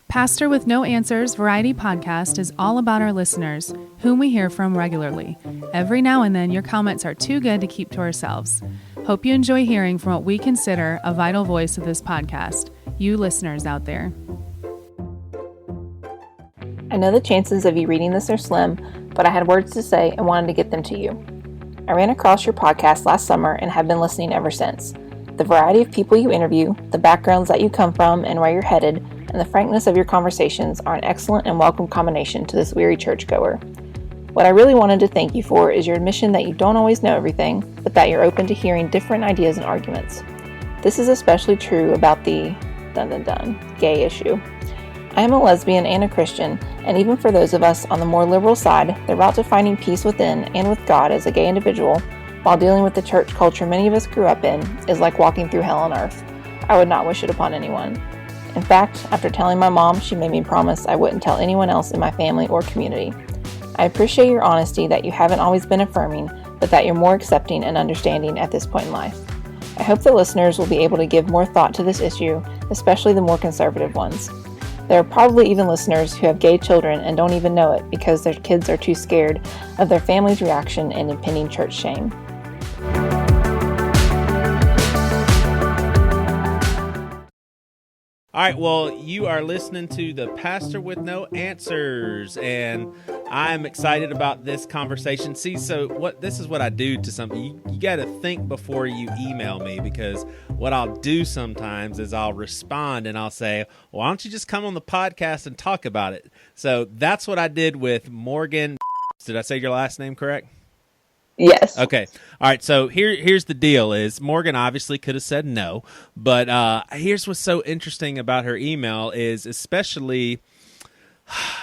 Pastor with No Answers Variety Podcast is all about our listeners, whom we hear from regularly. Every now and then, your comments are too good to keep to ourselves. Hope you enjoy hearing from what we consider a vital voice of this podcast, you listeners out there. I know the chances of you reading this are slim, but I had words to say and wanted to get them to you. I ran across your podcast last summer and have been listening ever since. The variety of people you interview, the backgrounds that you come from and where you're headed, and the frankness of your conversations are an excellent and welcome combination to this weary churchgoer. What I really wanted to thank you for is your admission that you don't always know everything, but that you're open to hearing different ideas and arguments. This is especially true about the gay issue. I am a lesbian and a Christian, and even for those of us on the more liberal side, the route to finding peace within and with God as a gay individual, while dealing with the church culture many of us grew up in, is like walking through hell on earth. I would not wish it upon anyone. In fact, after telling my mom, she made me promise I wouldn't tell anyone else in my family or community. I appreciate your honesty that you haven't always been affirming, but that you're more accepting and understanding at this point in life. I hope that listeners will be able to give more thought to this issue, especially the more conservative ones. There are probably even listeners who have gay children and don't even know it because their kids are too scared of their family's reaction and impending church shame. All right, well, you are listening to the Pastor with No Answers, and I'm excited about this conversation. See, this is what I do to something. You got to think before you email me, because what I'll do sometimes is I'll respond and I'll say, well, why don't you just come on the podcast and talk about it? So that's what I did with Morgan. Did I say your last name correct? Yes. Okay. All right. So here's the deal is Morgan obviously could have said no, but here's what's so interesting about her email is, especially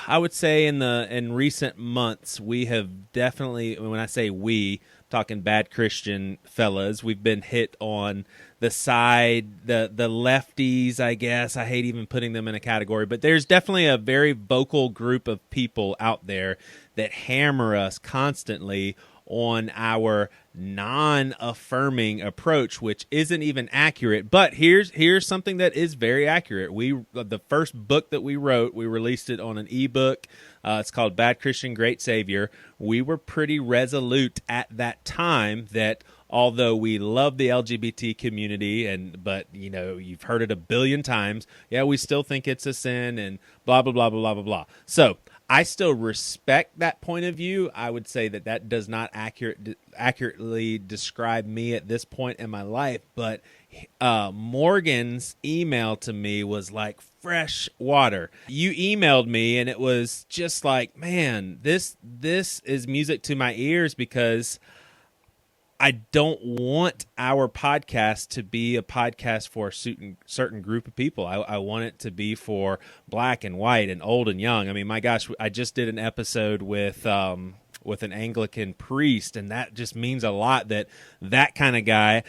I would say in recent months, we have definitely, when I say we, talking Badchristian fellas, we've been hit on the side, the lefties, I guess. I hate even putting them in a category, but there's definitely a very vocal group of people out there that hammer us constantly on our non-affirming approach, which isn't even accurate. But here's something that is very accurate. The first book that we wrote, we released it on an ebook. It's called Badchristian, Great Savior. We were pretty resolute at that time that although we love the LGBT community, but you've heard it a billion times, we still think it's a sin and blah blah blah blah blah blah blah. So I still respect that point of view. I would say that does not accurately describe me at this point in my life. But Morgan's email to me was like fresh water. You emailed me and it was just like, man, this is music to my ears, because I don't want our podcast to be a podcast for a certain group of people. I want it to be for black and white and old and young. I mean, my gosh, I just did an episode with an Anglican priest, and that just means a lot that kind of guy,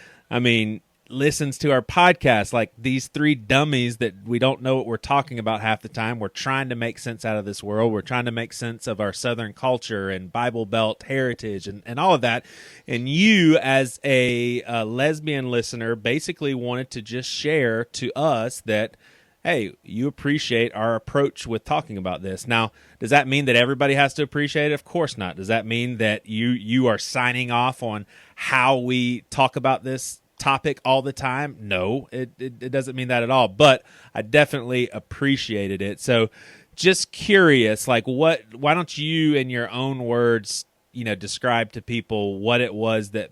listens to our podcast. Like these three dummies that we don't know what we're talking about half the time. We're trying to make sense out of this world. We're trying to make sense of our Southern culture and Bible Belt heritage and all of that. And you, as a lesbian listener, basically wanted to just share to us that, hey, you appreciate our approach with talking about this. Now, does that mean that everybody has to appreciate it? Of course not. Does that mean that you are signing off on how we talk about this topic all the time? No, it doesn't mean that at all, but I definitely appreciated it. So just curious, like why don't you in your own words, describe to people what it was that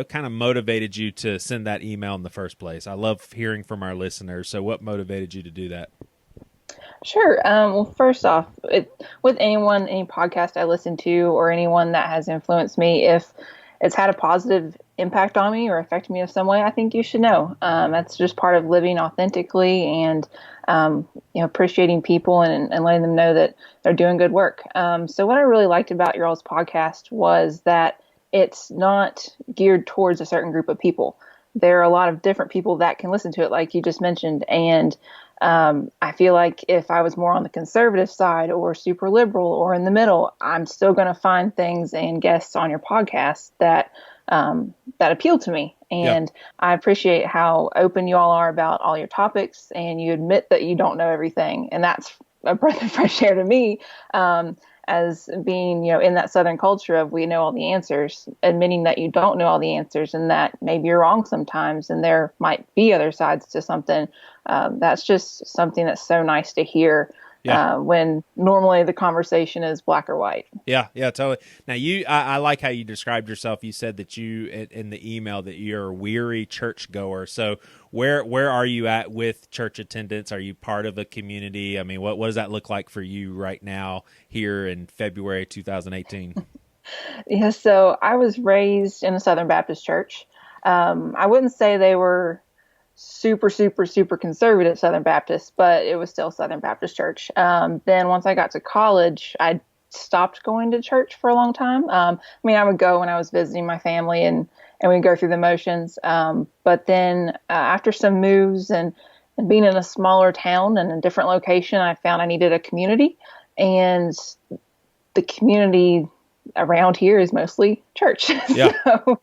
kind of motivated you to send that email in the first place? I love hearing from our listeners. So what motivated you to do that? Sure. Well, first off, with any podcast I listen to or anyone that has influenced me, if it's had a positive impact on me or affected me in some way, I think you should know. That's just part of living authentically and appreciating people and letting them know that they're doing good work. So what I really liked about your all's podcast was that it's not geared towards a certain group of people. There are a lot of different people that can listen to it, like you just mentioned. And I feel like if I was more on the conservative side or super liberal or in the middle, I'm still going to find things and guests on your podcast that that appeal to me. Yeah. And I appreciate how open you all are about all your topics, and you admit that you don't know everything. And that's a breath of fresh air to me, as being, in that Southern culture of we know all the answers, admitting that you don't know all the answers and that maybe you're wrong sometimes and there might be other sides to something. That's just something that's so nice to hear. Yeah. When normally the conversation is black or white. Yeah, totally. Now I like how you described yourself. You said that you, in the email, that you're a weary churchgoer. So where are you at with church attendance? Are you part of a community? I mean, what does that look like for you right now here in February 2018? Yeah, so I was raised in a Southern Baptist church. I wouldn't say they were super, super, super conservative Southern Baptist, but it was still Southern Baptist church. Then once I got to college, I stopped going to church for a long time. I would go when I was visiting my family and we'd go through the motions. But then after some moves and being in a smaller town and a different location, I found I needed a community. And the community around here is mostly church. Yeah. So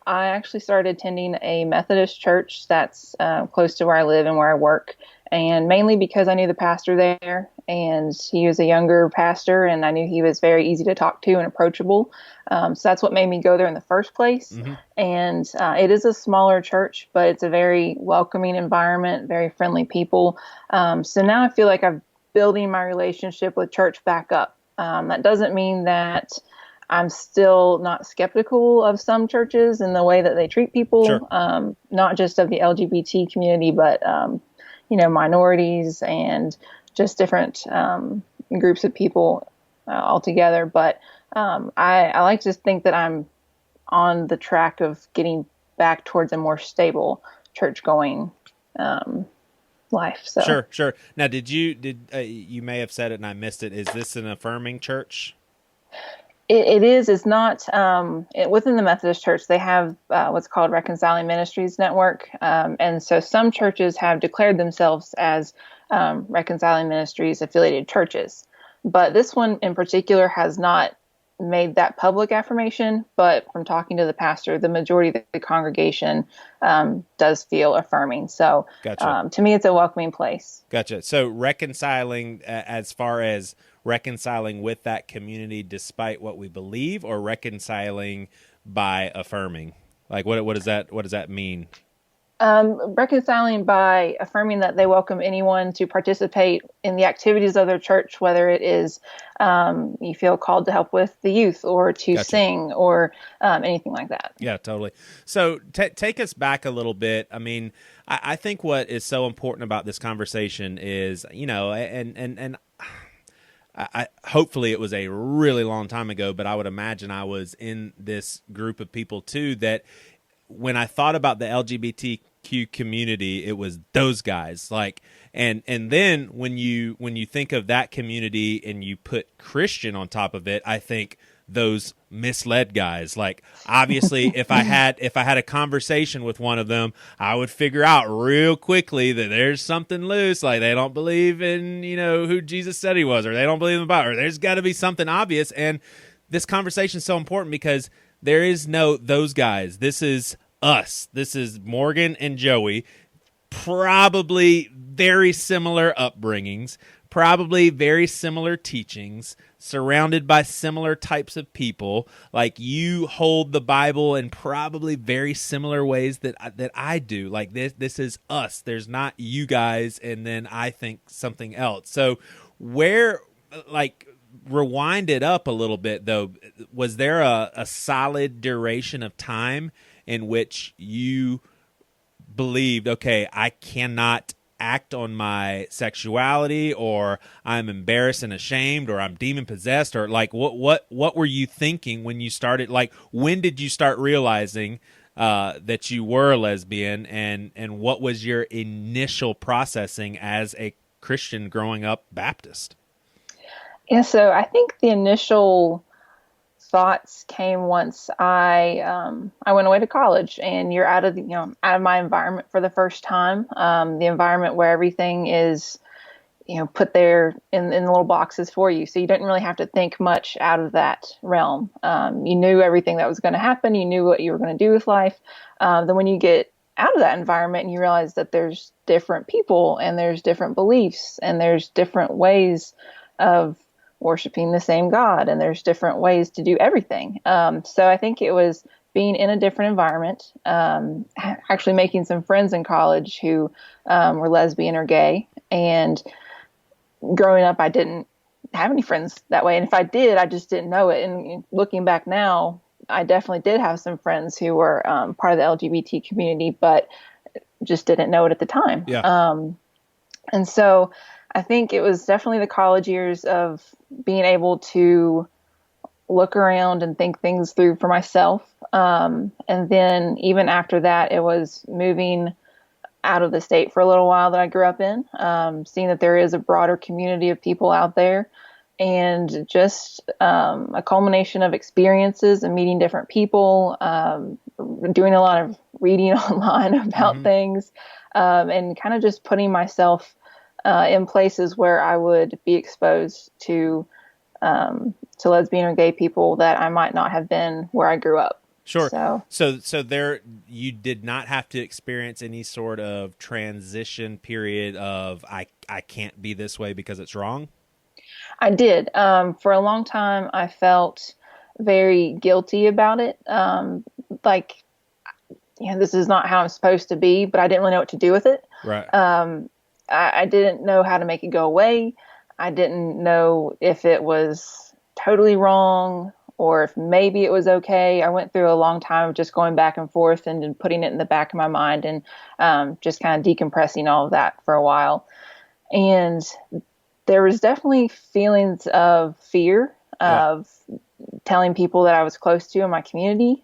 I actually started attending a Methodist church that's close to where I live and where I work, and mainly because I knew the pastor there, and he was a younger pastor, and I knew he was very easy to talk to and approachable. So that's what made me go there in the first place. Mm-hmm. And it is a smaller church, but it's a very welcoming environment, very friendly people. So now I feel like I'm building my relationship with church back up. That doesn't mean that I'm still not skeptical of some churches and the way that they treat people, Sure. Not just of the LGBT community, but, minorities and just different groups of people altogether. But I like to think that I'm on the track of getting back towards a more stable church-going life. So. Sure. Now, you may have said it and I missed it. Is this an affirming church? It is. It's not. Within the Methodist Church, they have what's called Reconciling Ministries Network. And so some churches have declared themselves as Reconciling Ministries affiliated churches. But this one in particular has not made that public affirmation. But from talking to the pastor, the majority of the congregation does feel affirming. So Gotcha. To me, it's a welcoming place. Gotcha. So reconciling as far as reconciling with that community despite what we believe, or reconciling by affirming? Like what does that mean? Reconciling by affirming that they welcome anyone to participate in the activities of their church, whether it is you feel called to help with the youth or to Gotcha. sing or anything like that. Yeah, totally. So take us back a little bit. I mean, I think what is so important about this conversation is, and I hopefully it was a really long time ago, but I would imagine I was in this group of people too, that when I thought about the LGBTQ community, it was those guys. Like, and then when you think of that community and you put Christian on top of it, I think those misled guys. Like, obviously, if I had a conversation with one of them, I would figure out real quickly that there's something loose. Like, they don't believe in, who Jesus said he was, or they don't believe in the Bible, or there's got to be something obvious. And this conversation is so important because there is no those guys. This is us. This is Morgan and Joey. Probably very similar upbringings, probably very similar teachings, surrounded by similar types of people. Like, you hold the Bible in probably very similar ways that I do. Like, this is us. There's not you guys and then I think something else. So rewind it up a little bit, though. Was there a solid duration of time in which you believed, okay, I cannot act on my sexuality, or I'm embarrassed and ashamed, or I'm demon possessed, or like what were you thinking when you started? Like, when did you start realizing that you were a lesbian, and what was your initial processing as a Christian growing up Baptist? Yeah, so I think the initial thoughts came once I went away to college, and you're out of my environment for the first time. The environment where everything is, put there in the little boxes for you. So you didn't really have to think much out of that realm. You knew everything that was going to happen. You knew what you were going to do with life. Then when you get out of that environment and you realize that there's different people and there's different beliefs and there's different ways of worshiping the same God and there's different ways to do everything. So I think it was being in a different environment, actually making some friends in college who were lesbian or gay. And growing up, I didn't have any friends that way. And if I did, I just didn't know it. And looking back now, I definitely did have some friends who were part of the LGBT community, but just didn't know it at the time. Yeah. And so I think it was definitely the college years of being able to look around and think things through for myself. And then even after that, it was moving out of the state for a little while that I grew up in, seeing that there is a broader community of people out there, and just a culmination of experiences and meeting different people, doing a lot of reading online about things, and kind of just putting myself in places where I would be exposed to lesbian or gay people that I might not have been where I grew up. Sure. So there, you did not have to experience any sort of transition period of I can't be this way because it's wrong. I did. For a long time, I felt very guilty about it. Like, this is not how I'm supposed to be, but I didn't really know what to do with it. Right. I didn't know how to make it go away. I didn't know if it was totally wrong or if maybe it was okay. I went through a long time of just going back and forth and putting it in the back of my mind and just kind of decompressing all of that for a while. And there was definitely feelings of fear of telling people that I was close to in my community,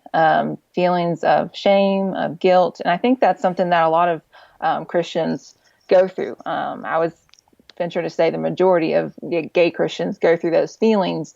feelings of shame, of guilt. And I think that's something that a lot of Christians go through. I would venture to say the majority of gay Christians go through those feelings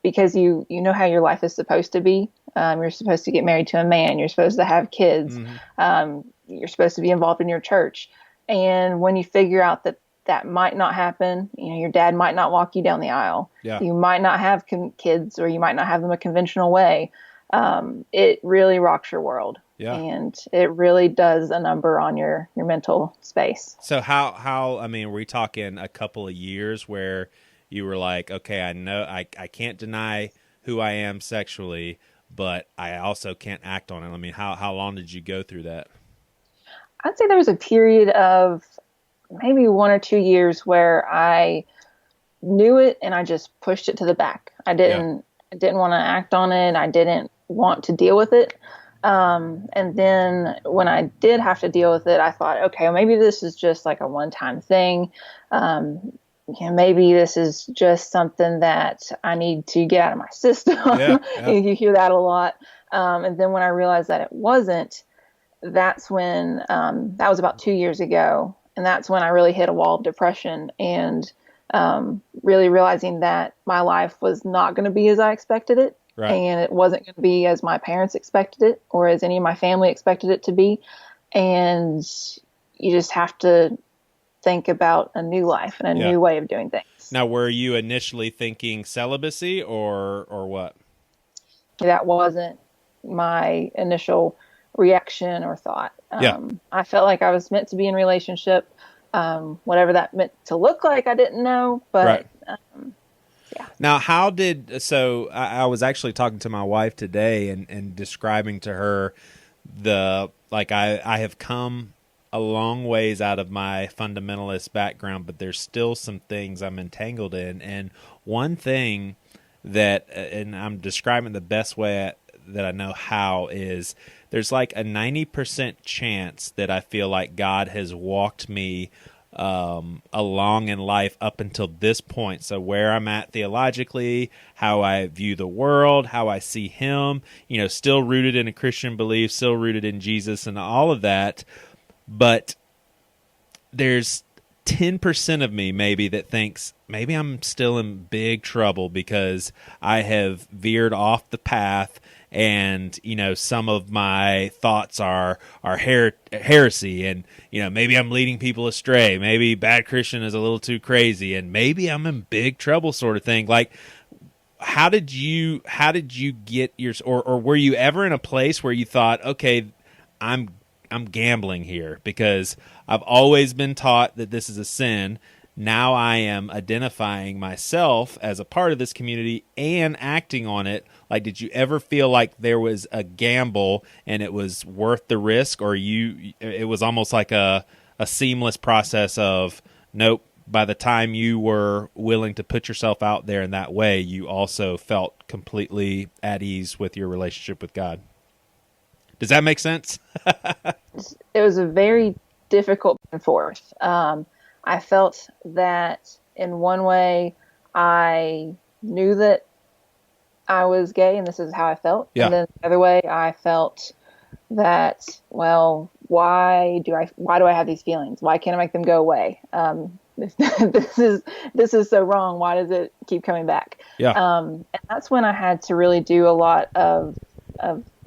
because you know how your life is supposed to be. You're supposed to get married to a man. You're supposed to have kids. You're supposed to be involved in your church. And when you figure out that might not happen, your dad might not walk you down the aisle. Yeah. You might not have kids, or you might not have them a conventional way. It really rocks your world. Yeah. And it really does a number on your mental space. So how, I mean, were we talking a couple of years where you were like, okay, I know I can't deny who I am sexually, but I also can't act on it. I mean, how long did you go through that? I'd say there was a period of maybe 1 or 2 years where I knew it and I just pushed it to the back. I didn't want to act on it. I didn't want to deal with it. And then when I did have to deal with it, I thought, okay, well, maybe this is just like a one-time thing. Maybe this is just something that I need to get out of my system. You hear that a lot. And then when I realized that it wasn't, that's when, that was about 2 years ago. And that's when I really hit a wall of depression and, really realizing that my life was not going to be as I expected it. Right. And it wasn't going to be as my parents expected it or as any of my family expected it to be. And you just have to think about a new life and a new way of doing things. Now, were you initially thinking celibacy or what? That wasn't my initial reaction or thought. I felt like I was meant to be in a relationship. Whatever that meant to look like, I didn't know, but Now, I was actually talking to my wife today and describing to her I have come a long ways out of my fundamentalist background, but there's still some things I'm entangled in. And one thing and I'm describing the best way that I know how is there's like a 90% chance that I feel like God has walked me along in life up until this point. So where I'm at theologically, how I view the world, how I see him, still rooted in a Christian belief, still rooted in Jesus and all of that. But there's 10% of me maybe that thinks maybe I'm still in big trouble because I have veered off the path and some of my thoughts are heresy, and maybe I'm leading people astray, maybe Badchristian is a little too crazy, and maybe I'm in big trouble, sort of thing. Like, how did you get your, or were you ever in a place where you thought, okay, I'm gambling here because I've always been taught that this is a sin. Now I am identifying myself as a part of this community and acting on it. Like, did you ever feel like there was a gamble and it was worth the risk, or it was almost like a seamless process of, nope, by the time you were willing to put yourself out there in that way, you also felt completely at ease with your relationship with God? Does that make sense? It was a very difficult back and forth. I felt that in one way I knew that I was gay and this is how I felt. Yeah. And then the other way I felt that, well, why do I have these feelings? Why can't I make them go away? This is so wrong. Why does it keep coming back? Yeah. And that's when I had to really do a lot of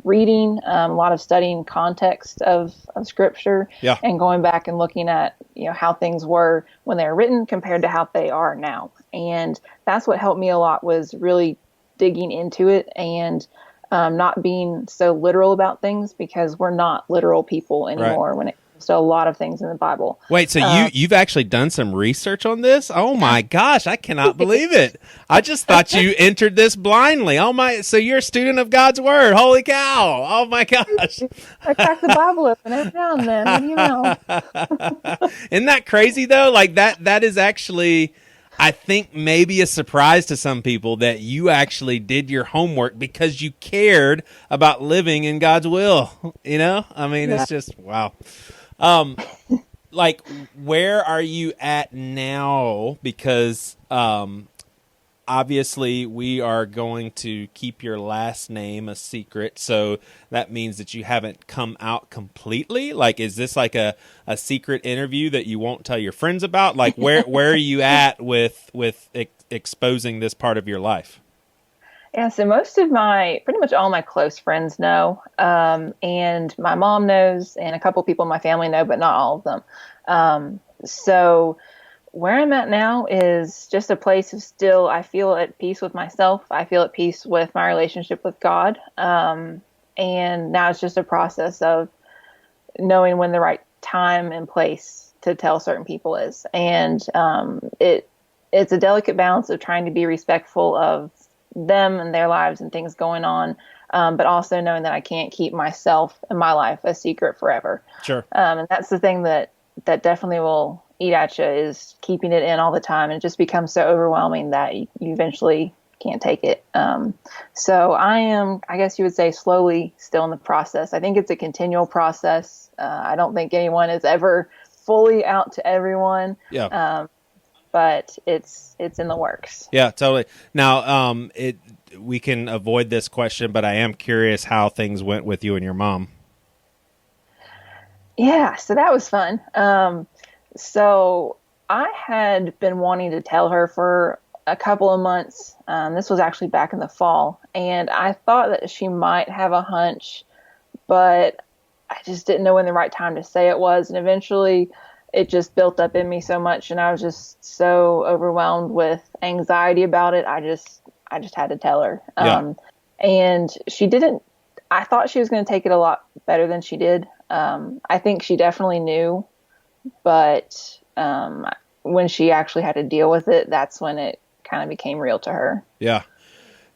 reading, a lot of studying context of scripture, Yeah. and going back and looking at how things were when they were written compared to how they are now. And that's what helped me a lot, was really digging into it and not being so literal about things, because we're not literal people anymore when it comes to a lot of things in the Bible. Wait, so you've actually done some research on this? Oh my gosh, I cannot believe it. I just thought you entered this blindly. So you're a student of God's word. Holy cow. Oh my gosh. I crack the Bible open every now and then. What do you know? Isn't that crazy though? Like that is actually, I think, maybe a surprise to some people, that you actually did your homework because you cared about living in God's will. I mean, It's just, wow. Like, where are you at now? Because obviously we are going to keep your last name a secret, so that means that you haven't come out completely. Like, is this like a secret interview that you won't tell your friends about? Like, where are you at with exposing this part of your life? Yeah, so pretty much all my close friends know, and my mom knows, and a couple people in my family know, but not all of them. So where I'm at now is just a place of still, I feel at peace with myself. I feel at peace with my relationship with God. And now it's just a process of knowing when the right time and place to tell certain people is. And it's a delicate balance of trying to be respectful of them and their lives and things going on, but also knowing that I can't keep myself and my life a secret forever. Sure. And that's the thing that definitely will eat at you, is keeping it in all the time, and it just becomes so overwhelming that you eventually can't take it. So I am, I guess you would say, slowly still in the process. I think it's a continual process. I don't think anyone is ever fully out to everyone. Yeah. But it's in the works. Yeah, totally. Now, we can avoid this question, but I am curious how things went with you and your mom. Yeah, so that was fun. So I had been wanting to tell her for a couple of months. This was actually back in the fall, and I thought that she might have a hunch, but I just didn't know when the right time to say it was. And eventually it just built up in me so much, and I was just so overwhelmed with anxiety about it. I just had to tell her. Yeah. And she didn't, I thought she was going to take it a lot better than she did. I think she definitely knew, but when she actually had to deal with it, that's when it kind of became real to her. Yeah.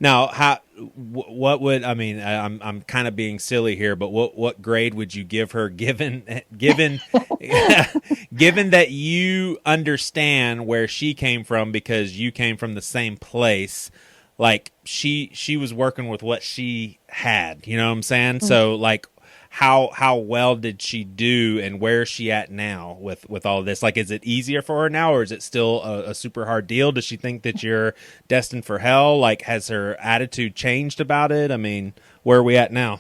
Now, what would, I mean, I'm kind of being silly here, but what grade would you give her, given given that you understand where she came from, because you came from the same place? Like, she was working with what she had, you know what I'm saying? Mm-hmm. So, like, how well did she do, and where is she at now with all of this? Like, is it easier for her now, or is it still a super hard deal? Does she think that you're destined for hell? Like, has her attitude changed about it? I mean, where are we at now?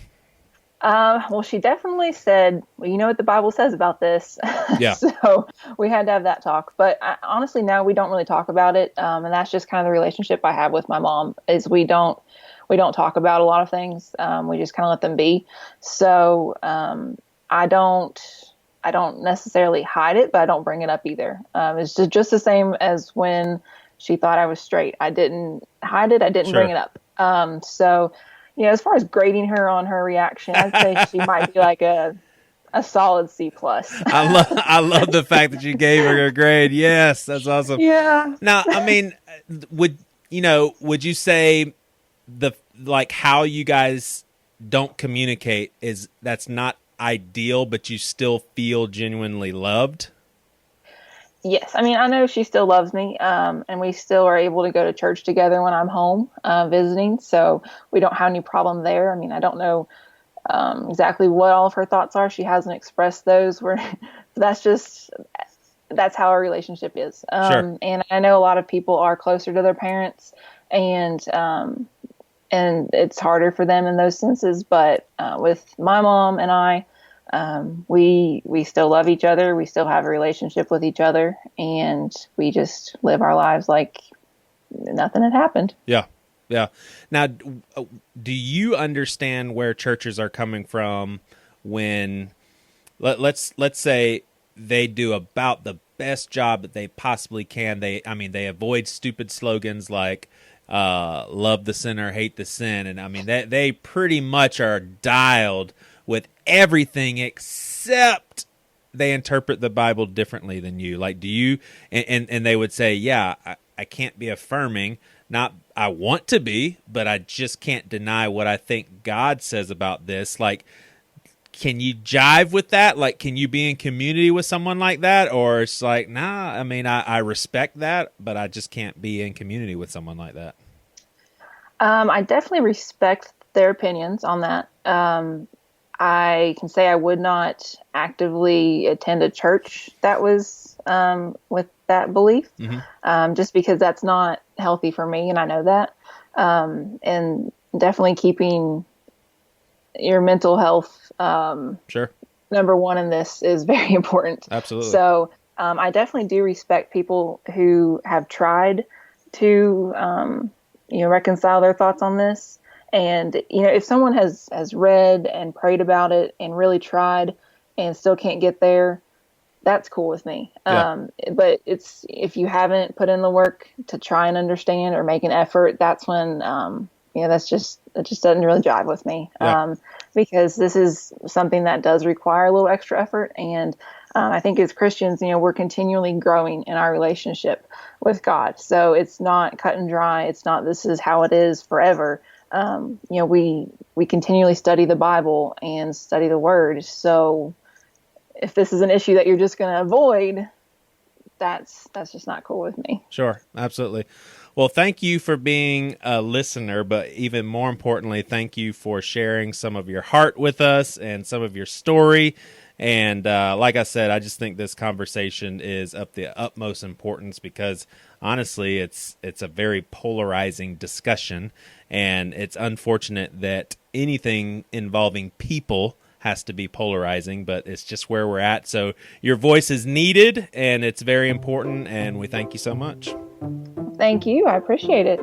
Well, she definitely said, well, you know what the Bible says about this. Yeah, So we had to have that talk. But honestly, now we don't really talk about it. And that's just kind of the relationship I have with my mom is we don't talk about a lot of things. We just kind of let them be. So I don't I don't necessarily hide it, but I don't bring it up either. It's just the same as when she thought I was straight. I didn't hide it. I didn't sure. bring it up. So, as far as grading her on her reaction, I'd say she might be like a solid C plus. I love the fact that you gave her a grade. Yes, that's awesome. Yeah. Now, I mean, would you say how you guys don't communicate that's not ideal, but you still feel genuinely loved? Yes. I mean, I know she still loves me, and we still are able to go to church together when I'm home visiting. So we don't have any problem there. I mean, I don't know exactly what all of her thoughts are. She hasn't expressed those. That's how our relationship is. Sure. And I know a lot of people are closer to their parents, and it's harder for them in those senses. But with my mom and I, we still love each other. We still have a relationship with each other, and we just live our lives like nothing had happened. Yeah. Yeah. Now, do you understand where churches are coming from when let's say they do about the best job that they possibly can? They avoid stupid slogans like love the sinner, hate the sin. And I mean, they pretty much are dialed with everything except they interpret the Bible differently than you. Like, do you, and they would say, yeah, I can't be affirming. Not, I want to be, but I just can't deny what I think God says about this. Like, can you jive with that? Like, can you be in community with someone like that? Or it's like, nah, I mean, I respect that, but I just can't be in community with someone like that. I definitely respect their opinions on that. I can say I would not actively attend a church that was with that belief, just because that's not healthy for me, and I know that. And definitely keeping your mental health Sure. number one in this is very important. Absolutely. So I definitely do respect people who have tried to reconcile their thoughts on this. And, if someone has read and prayed about it and really tried and still can't get there, that's cool with me. Yeah. But if you haven't put in the work to try and understand or make an effort, that's when, that just doesn't really jive with me. Yeah. Because this is something that does require a little extra effort. And I think as Christians, we're continually growing in our relationship with God. So it's not cut and dry. It's not, this is how it is forever. We continually study the Bible and study the Word. So if this is an issue that you're just going to avoid, that's just not cool with me. Sure, absolutely. Well, thank you for being a listener, but even more importantly, thank you for sharing some of your heart with us and some of your story. And like I said, I just think this conversation is of the utmost importance because honestly, it's a very polarizing discussion, and it's unfortunate that anything involving people has to be polarizing, but it's just where we're at. So your voice is needed, and it's very important, and we thank you so much. Thank you. I appreciate it.